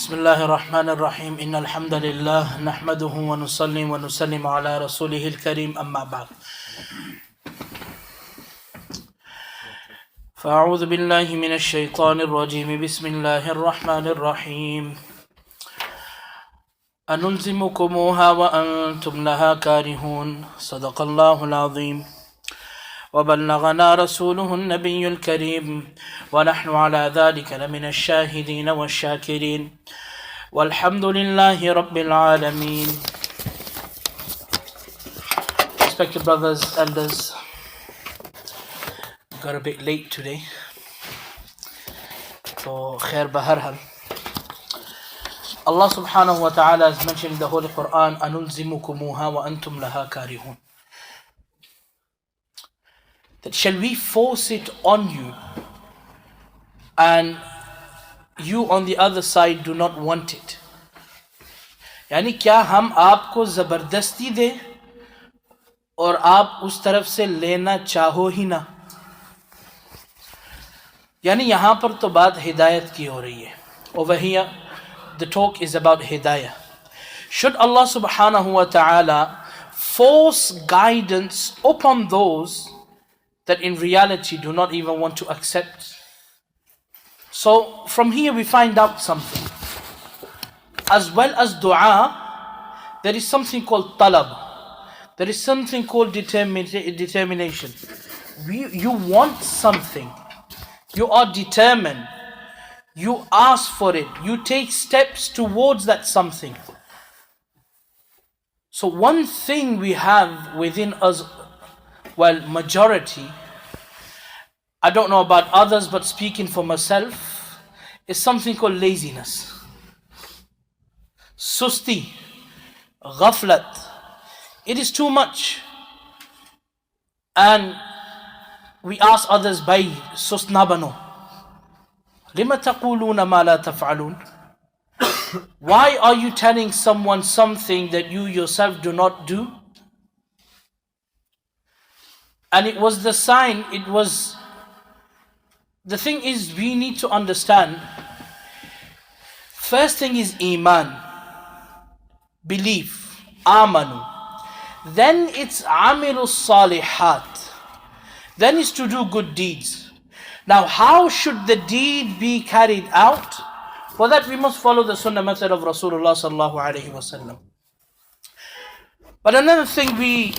بسم الله الرحمن الرحيم إن الحمد لله نحمده ونصلي ونسلم على رسوله الكريم أما بعد فأعوذ بالله من الشيطان الرجيم بسم الله الرحمن الرحيم أنلزمكموها وأنتم لها كارهون صدق الله العظيم وبلغنا رسوله النبي الكريم ونحن على ذلك لمن الشاهدين والشاكرين والحمد لله رب العالمين. Respected brothers, elders, got a bit late today, so khair baharhal. Allah subhanahu wa ta'ala has mentioned in the Holy Quran, أَنُلْزِمُكُمُوهَا وَأَنْتُمْ لَهَا كَارِهُونَ, that shall we force it on you and you on the other side do not want it. यानी क्या हम आपको जबरदस्ती दे और आप उस तरफ से लेना चाहो ही ना. यानी यहाँ पर तो बात हिदायत की हो रही है. Over here the talk is about hidayah. Should Allah subhanahu wa ta'ala force guidance upon those that in reality do not even want to accept? So from here we find out something. As well as dua, there is something called talab. There is something called determination. You want something. You are determined. You ask for it. You take steps towards that something. So one thing we have within us, well, majority, I don't know about others, but speaking for myself, is something called laziness. Susti, ghaflat. It is too much. And we ask others, by sust na bano. Lima taquluna ma la taf'alun. Why are you telling someone something that you yourself do not do? And it was the sign, the thing is, we need to understand, first thing is iman, belief, amanu. Then it's amilu salihat. Then it's to do good deeds. Now how should the deed be carried out? For that we must follow the sunnah method of Rasulullah sallallahu alaihi wasallam. But another thing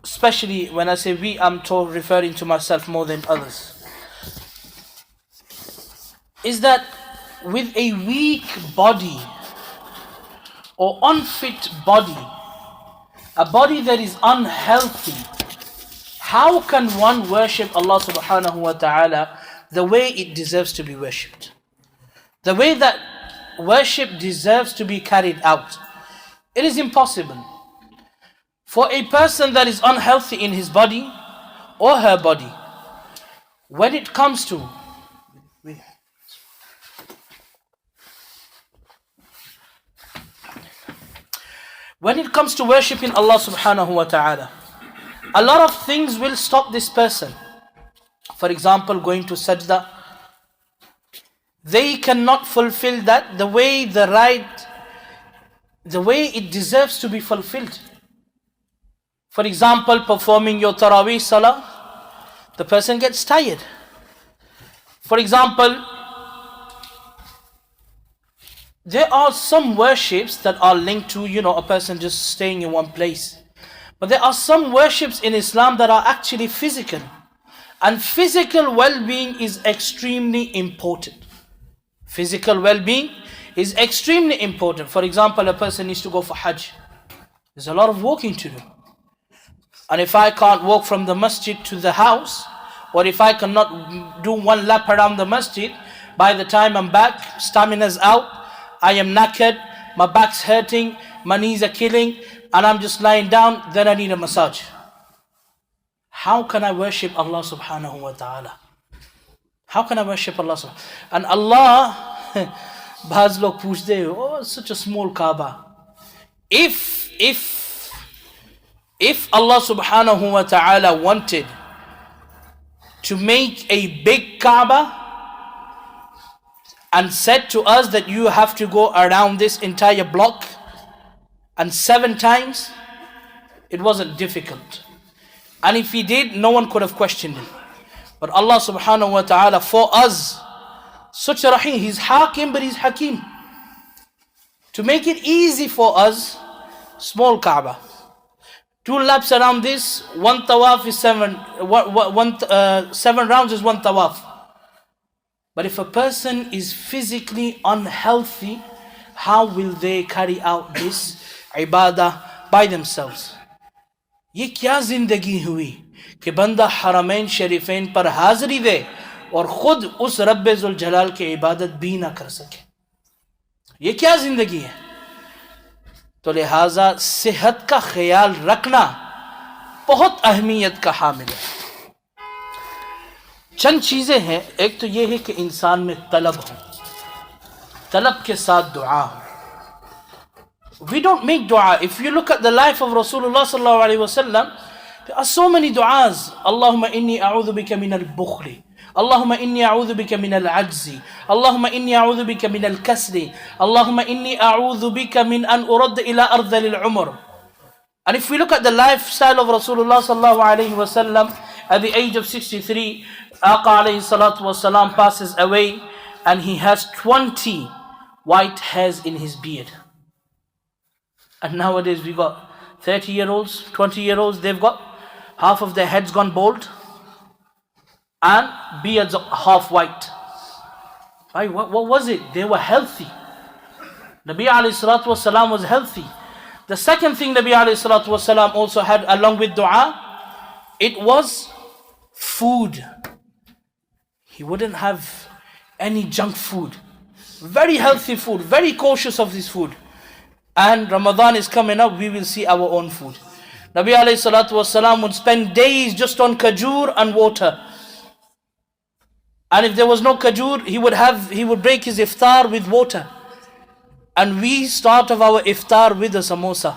especially when I say we, I'm referring to myself more than others, is that with a weak body or unfit body, a body that is unhealthy, how can one worship Allah subhanahu wa ta'ala the way it deserves to be worshipped? The way that worship deserves to be carried out. It is impossible. For a person that is unhealthy in his body or her body, when it comes to worshipping Allah subhanahu wa ta'ala, a lot of things will stop this person. For example, going to sajda, they cannot fulfill that the way it deserves to be fulfilled. For example, performing your Taraweeh Salah, the person gets tired. For example, there are some worships that are linked to, a person just staying in one place. But there are some worships in Islam that are actually physical. And physical well-being is extremely important. Physical well-being is extremely important. For example, a person needs to go for Hajj. There's a lot of walking to do. And if I can't walk from the masjid to the house, or if I cannot do one lap around the masjid, by the time I'm back, stamina's out, I am knackered, my back's hurting, my knees are killing, and I'm just lying down, then I need a massage. How can I worship Allah subhanahu wa ta'ala? How can I worship Allah subhanahu wa ta'ala? And Allah, baaz log poochte, oh, such a small Kaaba. If Allah subhanahu wa ta'ala wanted to make a big Kaaba, and said to us that you have to go around this entire block and 7 times, it wasn't difficult. And if he did, no one could have questioned him. But Allah subhanahu wa ta'ala for us, such a rahim, He's Hakim but He's Hakim. To make it easy for us, small Kaaba. 2 laps around this, 1 tawaf is 7 rounds is 1 tawaf. But if a person is physically unhealthy, how will they carry out this ibadah by themselves? ये क्या जिंदगी हुई कि बंदा हरमैन शरीफैन पर हाजिरी दे और खुद उस रब्बे जुल जलाल की इबादत भी ना कर सके? ये क्या जिंदगी है? तो लिहाजा सेहत का ख्याल रखना बहुत अहमियत का हामिल है. चंद चीजें हैं. एक तो ये है कि इंसान में तलब हो, तलब के साथ दुआ हो. We don't make dua. If you look at the life of Rasulullah sallallahu alaihi wasallam, there are so many du'as. Allahumma inni a'udhu bika min al-bukhli. Allahumma inni a'udhu bika min al-ajzi. Allahumma inni a'udhu bika min al-kasri. Allahumma inni a'udhu bika min an urad ila ardhal al-umr. And if we look at the lifestyle of Rasulullah sallallahu alaihi wasallam, at the age of 63, Aqa alayhi salatu wasalam passes away and he has 20 white hairs in his beard. And nowadays we got 30-year-olds, 20-year-olds, they've got half of their heads gone bald and beards half white. Why? What was it? They were healthy. Nabi alayhi salatu wasalam was healthy. The second thing Nabi alayhi salatu wasalam also had along with dua, it was food. He wouldn't have any junk food. Very healthy food, very cautious of this food. And Ramadan is coming up, we will see our own food. Nabi alayhi salatu wasalam would spend days just on kajur and water. And if there was no kajur, he would break his iftar with water. And we start of our iftar with a samosa.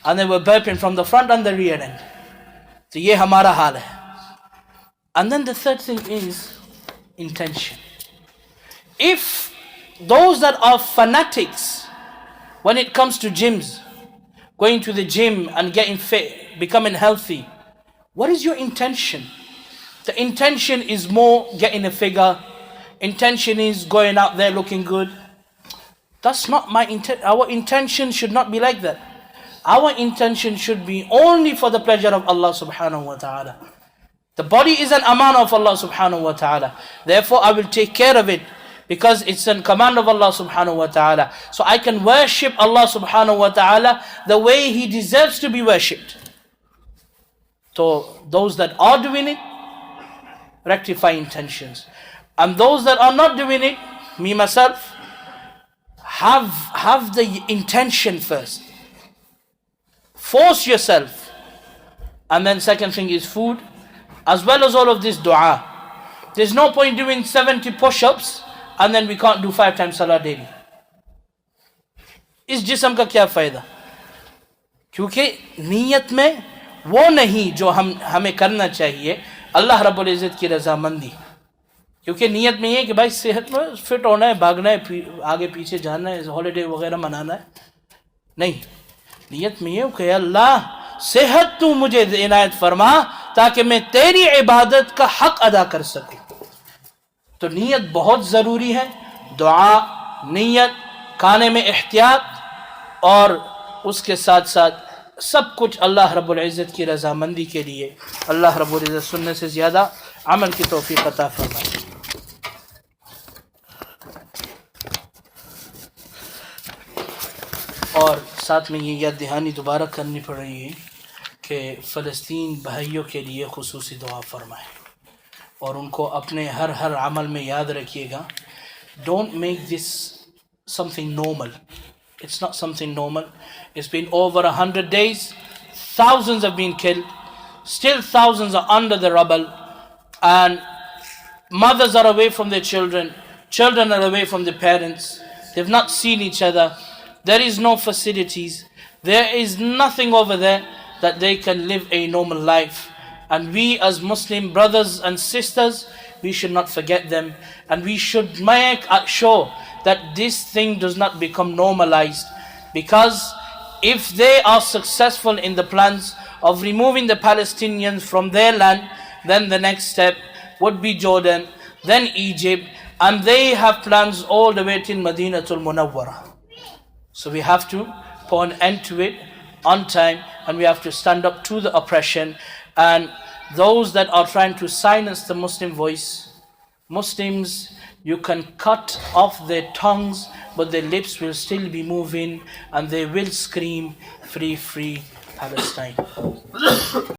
And then we're burping from the front and the rear end. So ye hamara hal hai. And then the third thing is intention. If those that are fanatics, when it comes to gyms, going to the gym and getting fit, becoming healthy, what is your intention? The intention is more getting a figure. Intention is going out there looking good. That's not my intent. Our intention should not be like that. Our intention should be only for the pleasure of Allah subhanahu wa ta'ala. The body is an aman of Allah subhanahu wa ta'ala. Therefore I will take care of it, because it's a command of Allah subhanahu wa ta'ala. So I can worship Allah subhanahu wa ta'ala the way He deserves to be worshipped. So those that are doing it, rectify intentions. And those that are not doing it, me myself, have the intention first. Force yourself. And then second thing is food, as well as all of this dua. There's no point doing 70 push-ups and then we can't do 5 times salah daily. इस जिस्म का क्या फ़ायदा? क्योंकि नीयत में वो नहीं जो हमें करना चाहिए, अल्लाह रब्बुल इज़्ज़त की रज़ामंदी. क्योंकि नीयत में ये कि भाई सेहत में फिट होना है, भागना है, आगे पीछे जाना है, हॉलीडे वगैरह मनाना है. नहीं, नीयत में ये कि अल्लाह सेहत तू मुझे इनायत फरमा ताकि मैं तेरी इबादत का हक अदा कर सकूं. तो नीयत बहुत ज़रूरी है. दुआ, नीयत, खाने में एहतियात और उसके साथ साथ सब कुछ अल्लाह रब्बुल इज़्ज़त की रज़ामंदी के लिए. अल्लाह रब्बुल इज़्ज़त सुनने से ज़्यादा अमल की तौफीक अता फरमाए. और साथ में ये याद दहानी दोबारा करनी पड़ रही है कि फ़लस्तीन भाइयों के लिए खुसूसी दुआ फरमाए और उनको अपने हर अमल में याद रखिएगा. Don't make this something normal. It's not something normal. It's been over 100 days. Thousands have been killed. Still thousands are under the rubble. And mothers are away from their children. Children are away from their parents. They've not seen each other. There is no facilities. There is nothing over there that they can live a normal life. And we as Muslim brothers and sisters, we should not forget them, and we should make sure that this thing does not become normalized. Because if they are successful in the plans of removing the Palestinians from their land, then the next step would be Jordan, then Egypt, and they have plans all the way till Madinatul Munawwara. So we have to put an end to it on time, and we have to stand up to the oppression. And those that are trying to silence the Muslim voice, Muslims, you can cut off their tongues, but their lips will still be moving, and they will scream, free, free Palestine.